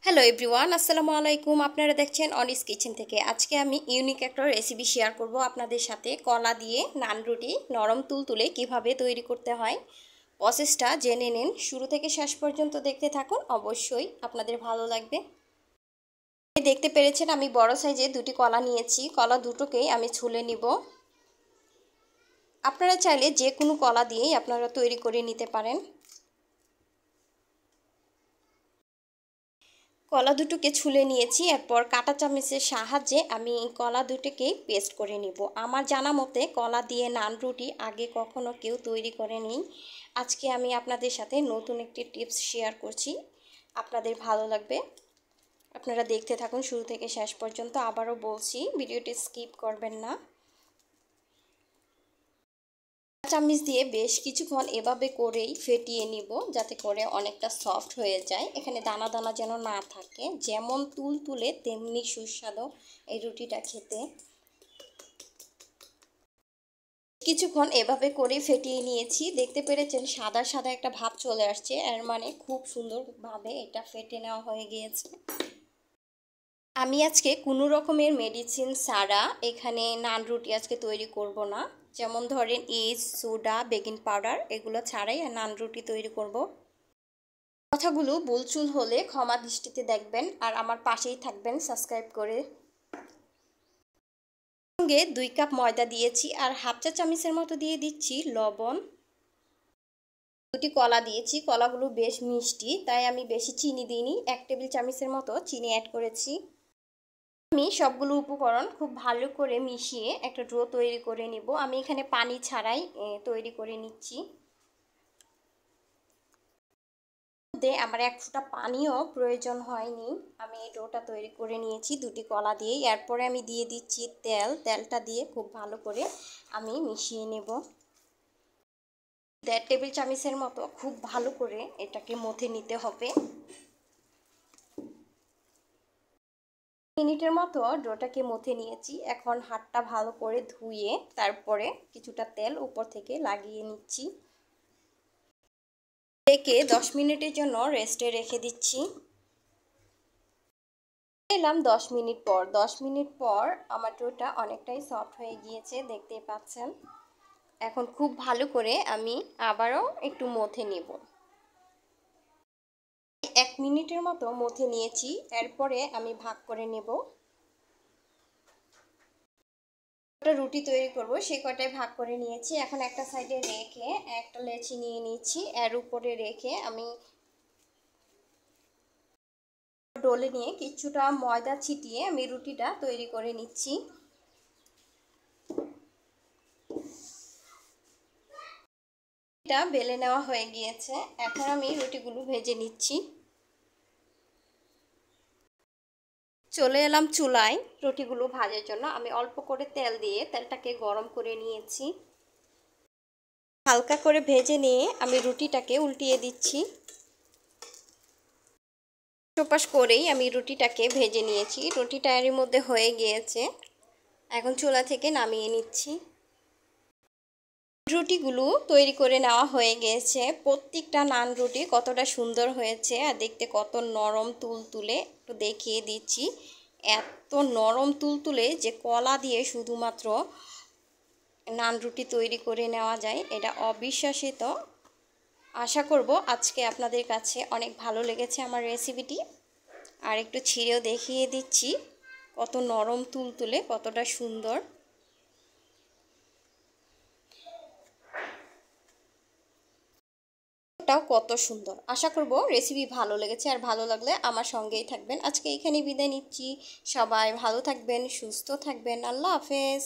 Hello everyone, আসসালামু আলাইকুম। আপনারা দেখছেন অনিস কিচেন থেকে। আজকে আমি ইউনিক একটা রেসিপি শেয়ার করব আপনাদের সাথে। কলা দিয়ে নান রুটি নরম তুলতুলে কিভাবে তৈরি করতে হয় প্রসেসটা জেনে নিন। শুরু থেকে শেষ পর্যন্ত দেখতে থাকুন, অবশ্যই আপনাদের ভালো লাগবে। দেখতে পেরেছেন আমি বড় সাইজে দুটি কলা নিয়েছি। কলা দুটোকেই আমি ছুলে নিব। আপনারা চাইলে যে কোনো কলা দিয়েই আপনারা তৈরি করে নিতে পারেন। কলা দুটোকে ছুলে নিয়েছি। এরপর কাঁটা চামচের সাহায্যে আমি কলা দুটোকেই পেস্ট করে নিব। আমার জানা মতে কলা দিয়ে নান রুটি আগে কখনো কেউ তৈরি করেনি। আজকে আমি আপনাদের সাথে নতুন একটি টিপস শেয়ার করছি, আপনাদের ভালো লাগবে। আপনারা দেখতে থাকুন শুরু থেকে শেষ পর্যন্ত। আবারও বলছি, ভিডিওটি স্কিপ করবেন না। চামচ দিয়ে বেশ কিছুক্ষণ এভাবে করেই ফেটিয়ে নিব, যাতে করে অনেকটা সফট হয়ে যায়। এখানে দানা দানা যেন না থাকে। যেমন তুলতুলে তেমনি সুস্বাদু এই রুটিটা খেতে। কিছুক্ষণ এভাবে করে ফেটিয়ে নিয়েছি। দেখতে পেরেছেন সাদা সাদা একটা ভাব চলে আসছে, এর মানে খুব সুন্দরভাবে এটা ফেটে নেওয়া হয়ে গিয়েছে। আমি আজকে কোনো রকমের মেডিসিন ছাড়া এখানে নান রুটি আজকে তৈরি করব না। যেমন ধরেন ইস্ট, সোডা, বেকিং পাউডার এগুলো ছাড়াই নান রুটি তৈরি করব। কথাগুলো ভুলচুল হলে ক্ষমা দৃষ্টিতে দেখবেন, আর আমার পাশেই থাকবেন সাবস্ক্রাইব করে। সঙ্গে 2 কাপ ময়দা দিয়েছি, আর হাফ চা চামচের মতো দিয়ে দিচ্ছি লবণ। দুটি কলা দিয়েছি, কলাগুলো বেশ মিষ্টি, তাই আমি বেশি চিনি দিইনি। 1 টেবিল চামচের মতো চিনি অ্যাড করেছি। আমি সবগুলো উপকরণ খুব ভালো করে মিশিয়ে একটা ডো তৈরি করে নিব। আমি এখানে পানি ছাড়াই তৈরি করে নিচ্ছি। আমার 1 ফোঁটা পানিও প্রয়োজন হয়নি। আমি এই ডোটা তৈরি করে নিয়েছি দুটি কলা দিয়ে। এরপরে আমি দিয়ে দিচ্ছি তেলটা দিয়ে খুব ভালো করে আমি মিশিয়ে নেব। 1.5 টেবিল চামচের মতো খুব ভালো করে এটাকে মথে নিতে হবে। মিনিটের মতো ডোটাকে মথে নিয়েছি। এখন হাতটা ভালো করে ধুয়ে তারপরে কিছুটা তেল উপর থেকে লাগিয়ে নিচ্ছি। ঢেকে 10 মিনিটের জন্য রেস্টে রেখে দিচ্ছি। এলাম 10 মিনিট পর। 10 মিনিট পর আমার ডোটা অনেকটাই সফট হয়ে গিয়েছে, দেখতেই পাচ্ছেন। এখন খুব ভালো করে আমি আবারও একটু মথে নেব। 1 মিনিটের মতো মথে নিয়েছি। এরপরে আমি ভাগ করে নেব। রুটি তৈরি করব সেই কয়টাই ভাগ করে নিয়েছি। এখন একটা সাইডে রেখে একটা লেচি নিয়ে নিচ্ছি। এর উপরে রেখে আমি ডোলে নিয়ে কিছুটা ময়দা ছিটিয়ে আমি রুটিটা তৈরি করে নিচ্ছি। এটা বেলে নেওয়া হয়ে গিয়েছে। এখন আমি রুটিগুলো ভেজে নিচ্ছি। চলে এলাম চুলায় রুটিগুলো ভাজার জন্য। আমি অল্প করে তেল দিয়ে তেলটাকে গরম করে নিয়েছি। হালকা করে ভেজে নিয়ে আমি রুটিটাকে উল্টিয়ে দিচ্ছি। চোপাস করেই আমি রুটিটাকে ভেজে নিয়েছি। রুটিটা এর মধ্যে হয়ে গিয়েছে। এখন চুলা থেকে নামিয়ে নিচ্ছি। রুটিগুলো তৈরি করে নেওয়া হয়ে গিয়েছে। প্রত্যেকটা নান রুটি কতটা সুন্দর হয়েছে আর দেখতে কত নরম তুলতুলে একটু দেখিয়ে দিচ্ছি। এত নরম তুলতুলে যে কলা দিয়ে শুধুমাত্র নান রুটি তৈরি করে নেওয়া যায়, এটা অবিশ্বাসিত। আশা করব আজকে আপনাদের কাছে অনেক ভালো লেগেছে আমার রেসিপিটি। আর একটু ছিঁড়েও দেখিয়ে দিচ্ছি কত নরম তুলতুলে, কতটা সুন্দর। টাও কত সুন্দর। আশা করব রেসিপি ভালো লেগেছে, আর ভালো লাগলে আমার সঙ্গেই থাকবেন। আজকে এখানেই বিদায় নিচ্ছি। সবাই ভালো থাকবেন, সুস্থ থাকবেন। আল্লাহ হাফেজ।